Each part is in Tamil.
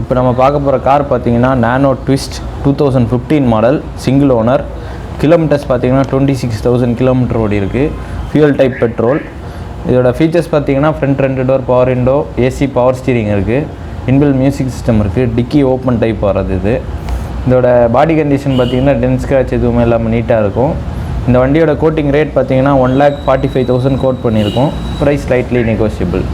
இப்போ நம்ம பார்க்க போகிற கார் பார்த்தீங்கன்னா Nano Twist 2015 model single owner. Kilometres பார்த்தீங்கன்னா 26,000 கிலோமீட்டர் ஓடி இருக்குது. Fuel type petrol. இதோட ஃபீச்சர்ஸ் பார்த்தீங்கன்னா front 2 door power window, AC power steering இருக்குது, இன்பில் மியூசிக் சிஸ்டம் இருக்குது, டிக்கி ஓப்பன் டைப் வர்றது இது. இதோட பாடி கண்டிஷன் பார்த்தீங்கன்னா டென்ட் ஸ்க்ராட்ச் எதுவுமே இல்லாமல் நீட்டாக இருக்கும். இந்த வண்டியோட கோட்டிங் ரேட் பார்த்தீங்கன்னா 1,45,000 கோட் பண்ணியிருக்கோம். Price slightly negotiable.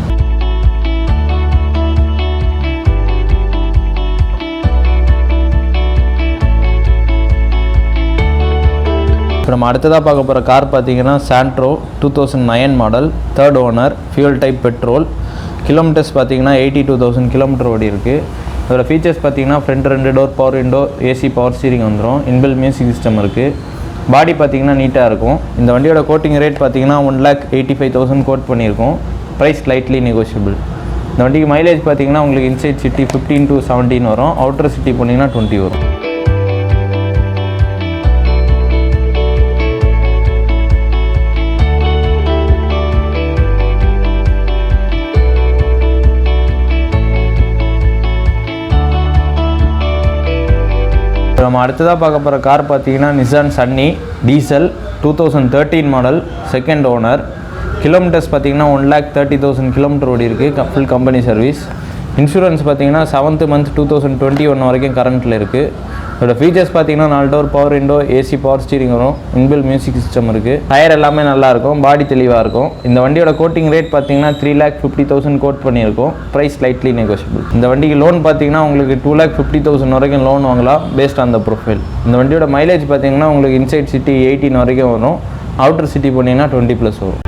இப்போ நம்ம அடுத்ததாக பார்க்க போகிற கார் பார்த்தீங்கன்னா Santro 2009 model, 3rd owner, fuel type petrol. Kilometres பார்த்தீங்கன்னா 82,000 கிலோமீட்டர் ஓடி இருக்குது. அதோட ஃபீச்சர்ஸ் பார்த்தீங்கன்னா front 2 door power window, AC power steering வந்துடும், இன்பில் மியூசிக் சிஸ்டம் இருக்குது. பாடி பார்த்தீங்கன்னா நீட்டாக இருக்கும். இந்த வண்டியோட கோட்டிங் ரேட் பார்த்தீங்கன்னா 1,85,000 கோட் பண்ணியிருக்கோம். Price slightly negotiable. இந்த வண்டிக்கு மைலேஜ் பார்த்தீங்கன்னா உங்களுக்கு இன்சைட் சிட்டி 15 to 17 வரும், அவுட்டர் சிட்டி போனீங்கன்னா 20 வரும். நம்ம அடுத்ததாக பார்க்க போகிற கார் பார்த்தீங்கன்னா Nissan Sunny diesel 2013 model, 2nd owner. Kilometres பார்த்தீங்கன்னா 1,30,000 கிலோமீட்டர் ஓடி இருக்குது. Full company service. இன்சூரன்ஸ் பார்த்தீங்கன்னா 7th month 2021 வரைக்கும் கரண்ட்டில் இருக்குது. இதோட ஃபீச்சர்ஸ் பார்த்தீங்கன்னா 4 door power window, AC power steering வரும், இன்பில் மியூசிக் சிஸ்டம் இருக்குது. டயர் எல்லாமே நல்லாயிருக்கும், பாடி தெளிவாக இருக்கும். இந்த வண்டியோட கோட்டிங் ரேட் பார்த்தீங்கன்னா 3,50,000 கோட் பண்ணியிருக்கோம். Price slightly negotiable. இந்த வண்டிக்கு லோன் பார்த்தீங்கன்னா உங்களுக்கு 2,50,000 வரைக்கும் லோன் வாங்கலாம் பேஸ்ட் ஆன் த ப்ரொஃபைல். இந்த வண்டியோட மைலேஜ் பார்த்தீங்கன்னா உங்களுக்கு இன்சைட் சிட்டி 18 வரைக்கும் வரும், அவுட்டர் சிட்டி போனீங்கன்னா 20+ வரும்.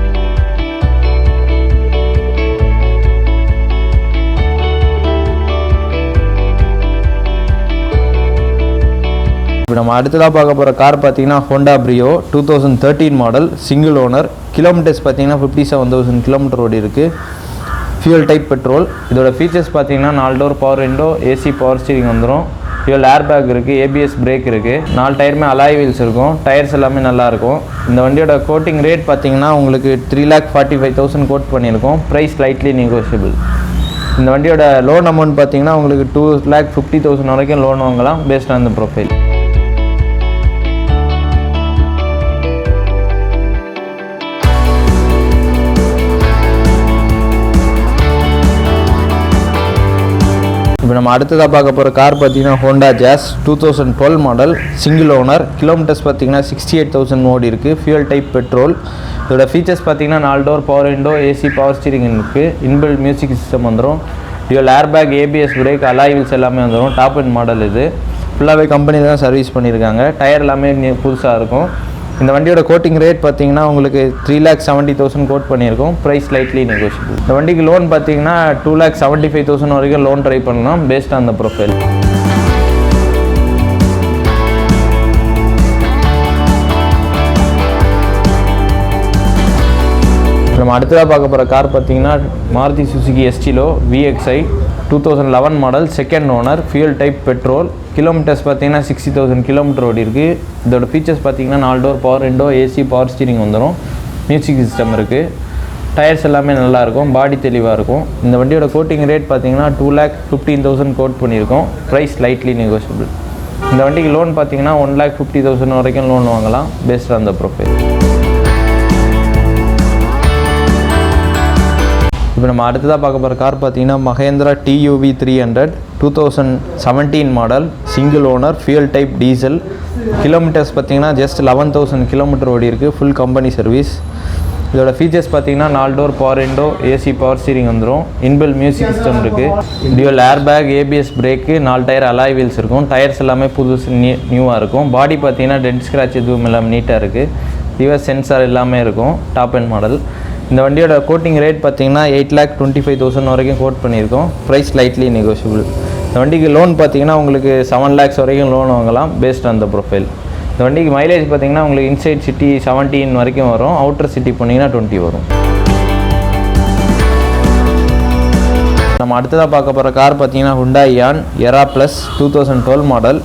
இப்போ நம்ம அடுத்ததாக பார்க்க போகிற கார் பார்த்தீங்கன்னா Honda Brio 2013 model, single owner. Kilometres பார்த்தீங்கன்னா 57,000 கிலோமீட்டர் ஓடி இருக்குது. Fuel type petrol. இதோட ஃபீச்சர்ஸ் பார்த்தீங்கன்னா 4 door power window, AC power steering வந்துடும், ஃபியூல் ஏர் பேக் இருக்குது, ஏபிஎஸ் பிரேக் இருக்குது, 4 டயருமே அலாய் வீல்ஸ் இருக்கும், டயர்ஸ் எல்லாமே நல்லாயிருக்கும். இந்த வண்டியோட கோட்டிங் ரேட் பார்த்தீங்கன்னா உங்களுக்கு 3,45,000 கோட் பண்ணியிருக்கோம். Price slightly negotiable. இந்த வண்டியோட லோன் அமௌண்ட் பார்த்தீங்கன்னா உங்களுக்கு 2,50,000 வரைக்கும் லோன் வாங்கலாம் பேஸ்ட் ஆன் த ப்ரொஃபைல். இப்போ நம்ம அடுத்ததாக பார்க்க போகிற கார் பார்த்தீங்கன்னா Honda Jazz 2012 model, single owner. Kilometres பார்த்தீங்கன்னா 68,000 ஓடி இருக்குது. Fuel type petrol. இதோட ஃபீச்சர்ஸ் பார்த்தீங்கன்னா 4 door power window, AC power steering இருக்குது, இன்பில் மியூசிக் சிஸ்டம் வந்துடும், dual air bag, ABS brake, alloy wheels எல்லாமே வந்துடும். டாப் அண்ட் மாடல் இது. ஃபுல்லாகவே கம்பெனி தான் சர்வீஸ் பண்ணியிருக்காங்க. டயர் எல்லாமே புதுசாக இருக்கும். இந்த வண்டியோட கோட்டிங் ரேட் பார்த்தீங்கன்னா உங்களுக்கு 3,70,000 கோட் பண்ணியிருக்கோம். Price slightly negotiable. இந்த வண்டிக்கு லோன் பார்த்தீங்கன்னா 2,75,000 வரைக்கும் லோன் ட்ரை பண்ணலாம் பேஸ்ட் ஆன் த ப்ரொஃபைல். நம்ம அடுத்ததாக பார்க்க போகிற கார் பார்த்தீங்கன்னா Maruti Suzuki Estilo VXi 2011 model, 2nd owner, fuel type petrol. Kilometres பார்த்தீங்கன்னா 60,000 கிலோமீட்டர் ஓடி இருக்குது. இதோட ஃபீச்சர்ஸ் பார்த்தீங்கன்னா 4 door power window, AC power steering வந்துடும், மியூசிக் சிஸ்டம் இருக்குது, டயர்ஸ் எல்லாமே நல்லாயிருக்கும், பாடி தெளிவாக இருக்கும். இந்த வண்டியோட கோட்டிங் ரேட் பார்த்தீங்கன்னா 2,15,000 கோட் பண்ணியிருக்கோம். Price slightly negotiable. இந்த வண்டிக்கு லோன் பார்த்தீங்கன்னா 1,50,000 வரைக்கும் லோன் வாங்கலாம் பேஸ்ட் ஆன் த ப்ரொஃபைல். இப்போ நம்ம அடுத்ததாக பார்க்க போகிற கார் பார்த்தீங்கன்னா Mahindra TUV 300 2017 model, single owner, fuel type diesel. Kilometres பார்த்தீங்கன்னா ஜஸ்ட் 11,000 கிலோமீட்டர் ஓடி இருக்குது. Full company service. இதோட ஃபீச்சர்ஸ் பார்த்தீங்கன்னா 4 door power window, AC power steering வந்துடும், இன்பில் மியூசிக் சிஸ்டம் இருக்குது, dual air bag, ABS brake, 4 tyre alloy wheels இருக்கும், டயர்ஸ் எல்லாமே புதுசு நியூவாக இருக்கும். பாடி பார்த்தீங்கன்னா டென்ட் ஸ்க்ராட்ச் எதுவும் இல்லாமல் நீட்டாக இருக்குது. ரிவர்ஸ் சென்சார் எல்லாமே இருக்கும். Top end model. இந்த வண்டியோட கோட்டிங் ரேட் பார்த்தீங்கன்னா 8,25,000 வரைக்கும் கோட் பண்ணியிருக்கோம். Price slightly negotiable. இந்த வண்டிக்கு லோன் பார்த்தீங்கன்னா உங்களுக்கு 7 lakhs வரைக்கும் லோன் வாங்கலாம் பேஸ்ட் ஆன் த ப்ரொஃபைல். இந்த வண்டிக்கு மைலேஜ் பார்த்தீங்கன்னா உங்களுக்கு இன்சைட் சிட்டி 17 வரைக்கும் வரும், அவுட்டர் சிட்டி போனீங்கன்னா 20 வரும். நம்ம அடுத்ததாக பார்க்க போகிற கார் பார்த்தீங்கன்னா Hyundai Ion Era Plus 2012 model,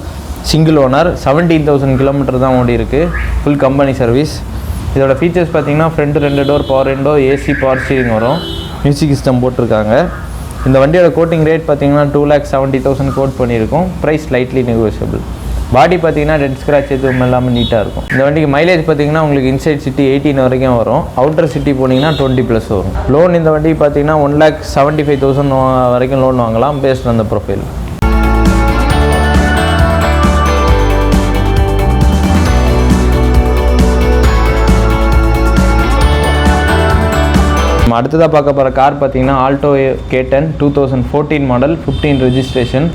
single owner, 17,000 kilometre தான் ஓடி இருக்குது. Full company service. இதோட ஃபீச்சர்ஸ் பார்த்தீங்கன்னா front 2 door power window, AC power steering வரும், மியூசிக் சிஸ்டம் போட்டிருக்காங்க. இந்த வண்டியோட கோட்டிங் ரேட் பார்த்தீங்கன்னா 2,70,000 கோட் பண்ணியிருக்கோம். Price slightly negotiable. பாடி பார்த்தீங்கன்னா டெட் ஸ்க்ராட்ச் எதுவும் இல்லாமல் நீட்டாக இருக்கும். இந்த வண்டிக்கு மைலேஜ் பார்த்தீங்கன்னா உங்களுக்கு இன்சைட் சிட்டி 18 வரைக்கும் வரும். அவுட்டர் சிட்டி போனீங்கன்னா 20+ வரும். லோன் இந்த வண்டிக்கு பார்த்தீங்கன்னா 1,75,000 வரைக்கும் லோன் வாங்கலாம் பேஸ்ட் ஆன் த ப்ரொஃபைல். நம்ம அடுத்ததாக பார்க்க போகிற கார் பார்த்தீங்கன்னா Alto K10 2014 model, 15 registration,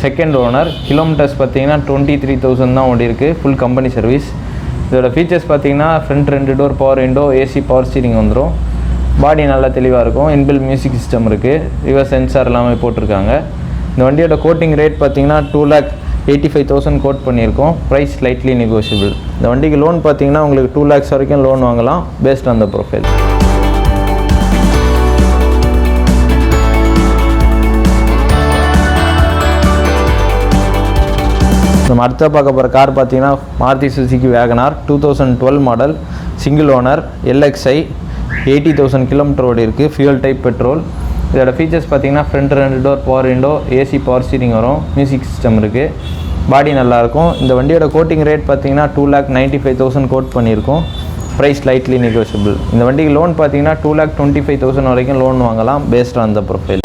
second owner. Kilometres பார்த்தீங்கன்னா 23,000 தான் ஓடி இருக்குது. Full company service. இதோட ஃபீச்சர்ஸ் பார்த்தீங்கன்னா front 2 door power window, AC power steering வந்துடும். பாடி நல்லா தெளிவாக இருக்கும். இன்பில் மியூசிக் சிஸ்டம் இருக்குது. ரிவர்ஸ் சென்சார் எல்லாமே போட்டிருக்காங்க. இந்த வண்டியோட கோட்டிங் ரேட் பார்த்தீங்கன்னா 2,85,000 கோட் பண்ணியிருக்கோம். Price slightly negotiable. இந்த வண்டிக்கு லோன் பார்த்தீங்கன்னா உங்களுக்கு 2 lakhs வரைக்கும் லோன் வாங்கலாம் பேஸ்ட் ஆன் த ப்ரொஃபைல். நம்ம அடுத்த பார்க்க போகிற கார் பார்த்தீங்கன்னா Maruti Suzuki Wagon R 2012 model, single owner, LXi, 80,000 kilometre ஓடி இருக்குது. Fuel type petrol. இதோட ஃபீச்சர்ஸ் பார்த்தீங்கன்னா front 2 door power window, AC power steering வரும், மியூசிக் சிஸ்டம் இருக்குது. பாடி நல்லாயிருக்கும். இந்த வண்டியோட கோட்டிங் ரேட் பார்த்தீங்கன்னா 2,95,000 கோட் பண்ணியிருக்கோம். Price slightly negotiable. இந்த வண்டிக்கு லோன் பார்த்தீங்கன்னா 2,25,000 வரைக்கும் லோன் வாங்கலாம் பேஸ்ட் ஆன் த ப்ரொஃபைல்.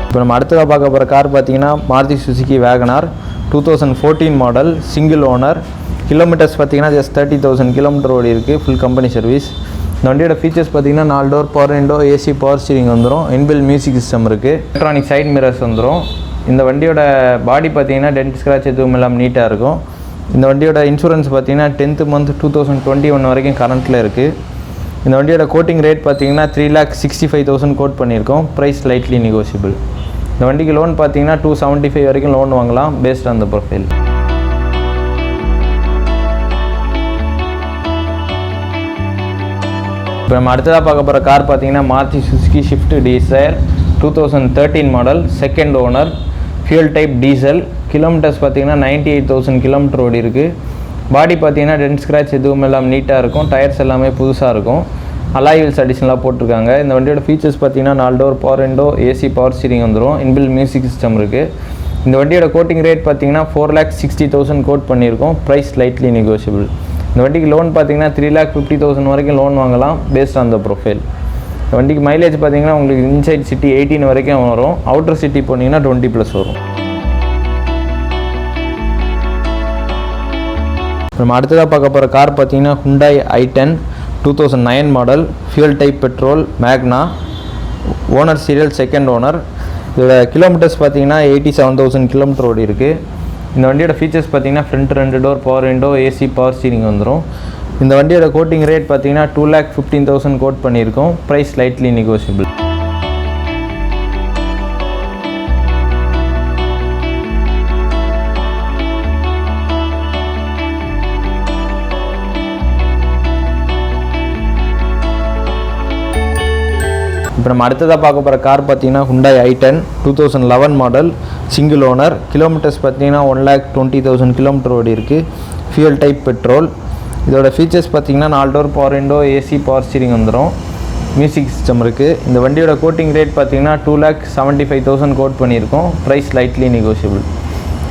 இப்போ நம்ம அடுத்ததாக பார்க்க போகிற கார் பார்த்தீங்கன்னா Maruti Suzuki Wagon R 2014 model, single owner. Kilometres பார்த்தீங்கன்னா ஜஸ்ட் 30,000 கிலோமீட்டர் ஓடி இருக்குது. Full company service. இந்த வண்டியோட ஃபீச்சர்ஸ் பார்த்தீங்கன்னா 4 door power window, AC power steering வந்துடும். இன்பில் மியூசிக் சிஸ்டம் இருக்குது. எலக்ட்ரானிக் சைட் மிரர்ஸ் வந்துடும். இந்த வண்டியோட பாடி பார்த்தீங்கன்னா டென்ட் ஸ்க்ராட்ச் எதுவும் இல்லாமல் நீட்டாக இருக்கும். இந்த வண்டியோட இன்சூரன்ஸ் பார்த்தீங்கன்னா 10th month 2021 வரைக்கும் கரண்ட்டில் இருக்குது. இந்த வண்டியோட கோட்டிங் ரேட் பார்த்தீங்கன்னா 3,65,000 கோட் பண்ணியிருக்கோம். Price slightly negotiable. இந்த வண்டிக்கு லோன் பார்த்தீங்கன்னா 275 வரைக்கும் லோன் வாங்கலாம் பேஸ்ட் ஆன் த ப்ரொஃபைல். இப்போ நம்ம அடுத்ததாக பார்க்க போகிற கார் பார்த்தீங்கன்னா Maruti Suzuki shift desire 2013 model, second owner, fuel type diesel. Kilometres பார்த்தீங்கன்னா 98,000 கிலோமீட்டர் ஓடி இருக்குது. பாடி பார்த்தீங்கன்னா டென்ட் ஸ்க்ராட்ச் எதுவும் இல்லாமல் நீட்டாக இருக்கும். டயர்ஸ் எல்லாமே புதுசாக இருக்கும். அலாய் வீல்ஸ் அடிஷனலாக போட்டிருக்காங்க. இந்த வண்டியோட ஃபீச்சர்ஸ் பார்த்தீங்கன்னா 4 door power window, AC power steering வந்துடும். இன்பில் மியூசிக் சிஸ்டம் இருக்குது. இந்த வண்டியோட கோட்டிங் ரேட் பார்த்தீங்கன்னா 4,60,000 கோட் பண்ணியிருக்கோம். Price slightly negotiable. இந்த வண்டிக்கு லோன் பார்த்தீங்கன்னா 3,50,000 வரைக்கும் லோன் வாங்கலாம் பேஸ்ட் ஆன் த ப்ரொஃபைல். இந்த வண்டிக்கு மைலேஜ் பார்த்தீங்கன்னா உங்களுக்கு இன்சைட் சிட்டி 18 வரைக்கும் வரும். அவுட்டர் சிட்டி போனீங்கன்னா 20+ வரும். நம்ம அடுத்ததாக பார்க்க போகிற கார் பார்த்தீங்கன்னா Hyundai i10 2009 model, fuel type petrol, Magna, owner serial, second owner. இதோட கிலோமீட்டர்ஸ் பார்த்தீங்கன்னா 87,000 கிலோமீட்டர் ஓடி இருக்குது. இந்த வண்டியோட ஃபீச்சர்ஸ் பார்த்தீங்கன்னா front 2 door power window, AC power steering வந்துடும். இந்த வண்டியோட கோட்டிங் ரேட் பார்த்தீங்கன்னா 2,15,000 கோட் பண்ணியிருக்கோம். Price slightly negotiable. இப்போ நம்ம அடுத்ததாக பார்க்க போகிற கார் பார்த்தீங்கன்னா Hyundai i10 2011 model, single owner. Kilometres பார்த்தீங்கன்னா 1,20,000 கிலோமீட்டர் ஓடி இருக்குது. Fuel type petrol. இதோட ஃபீச்சர்ஸ் பார்த்தீங்கன்னா 4 door power window, AC power steering வந்துடும். மியூசிக் சிஸ்டம் இருக்குது. இந்த வண்டியோட கோட்டிங் ரேட் பார்த்தீங்கன்னா 2,75,000 கோட் பண்ணியிருக்கோம். Price slightly negotiable.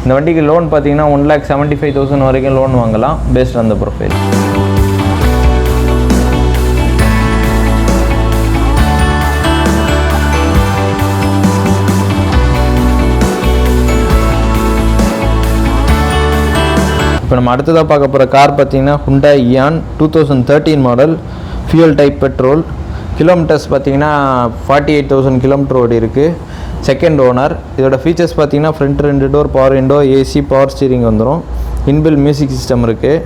இந்த வண்டிக்கு லோன் பார்த்தீங்கன்னா 1,75,000 வரைக்கும் லோன் வாங்கலாம் பேஸ்ட் ஆன் த ப்ரொஃபைல். இப்போ நம்ம அடுத்ததாக பார்க்க போகிற கார் பார்த்தீங்கன்னா Hyundai Eon 2013 model, fuel type petrol. Kilometres பார்த்தீங்கன்னா 48,000 கிலோமீட்டர் ஓடி இருக்குது. Second owner. இதோட ஃபீச்சர்ஸ் பார்த்தீங்கன்னா front 2 door power window, AC power steering வந்துடும். இன்பில் மியூசிக் சிஸ்டம் இருக்குது.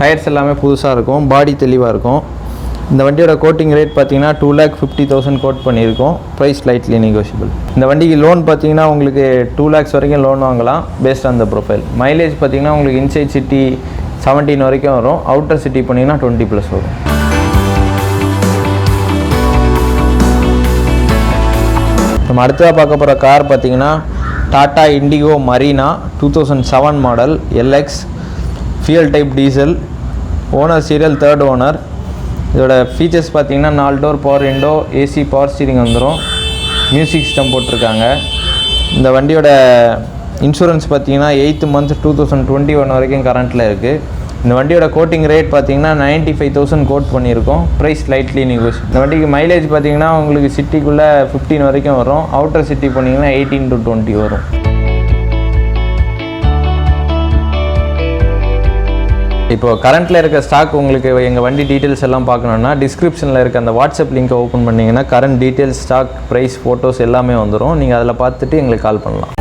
டயர்ஸ் எல்லாமே புதுசாக இருக்கும். பாடி தெளிவாக இருக்கும். இந்த வண்டியோட கோட்டிங் ரேட் பார்த்தீங்கன்னா 2,50,000 கோட் பண்ணியிருக்கோம். Price slightly negotiable. இந்த வண்டிக்கு லோன் பார்த்தீங்கன்னா உங்களுக்கு 2 lakhs வரைக்கும் லோன் வாங்கலாம் paste on the profile. Mileage பார்த்தீங்கன்னா உங்களுக்கு இன்சைட் சிட்டி 17 வரைக்கும் வரும். அவுட்டர் சிட்டி பண்ணிங்கன்னா 20+ வரும். நம்ம அடுத்ததாக பார்க்க போகிற கார் பார்த்தீங்கன்னா Tata indigo Marina 2007 model LX fuel type diesel. Owner serial 3rd owner. இதோட ஃபீச்சர்ஸ் பார்த்தீங்கன்னா 4 door power window, AC power steering வந்துடும், மியூசிக் சிஸ்டம் போட்டிருக்காங்க. இந்த வண்டியோட இன்சூரன்ஸ் பார்த்தீங்கன்னா 8th month 2021 வரைக்கும் கரண்ட்டில் இருக்குது. இந்த வண்டியோட கோட்டிங் ரேட் பார்த்தீங்கன்னா 95,000 கோட் பண்ணியிருக்கோம். Price slightly negotiable. இந்த வண்டிக்கு மைலேஜ் பார்த்தீங்கன்னா உங்களுக்கு சிட்டிக்குள்ளே 15 வரைக்கும் வரும். அவுட்டர் சிட்டி போனீங்கன்னா 18 to 20 வரும். இப்போது கரண்ட்டில் இருக்க ஸ்டாக் உங்களுக்கு எங்கள் வண்டி டீட்டெயில்ஸ் எல்லாம் பார்க்கணுன்னா டிஸ்கிரிப்ஷனில் இருக்க அந்த வாட்ஸ்அப் லிங்கை ஓப்பன் பண்ணிங்கன்னா current details, stock price, photos எல்லாமே வந்துடும். நீங்கள் அதில் பார்த்துட்டு எங்களுக்கு கால் பண்ணலாம்.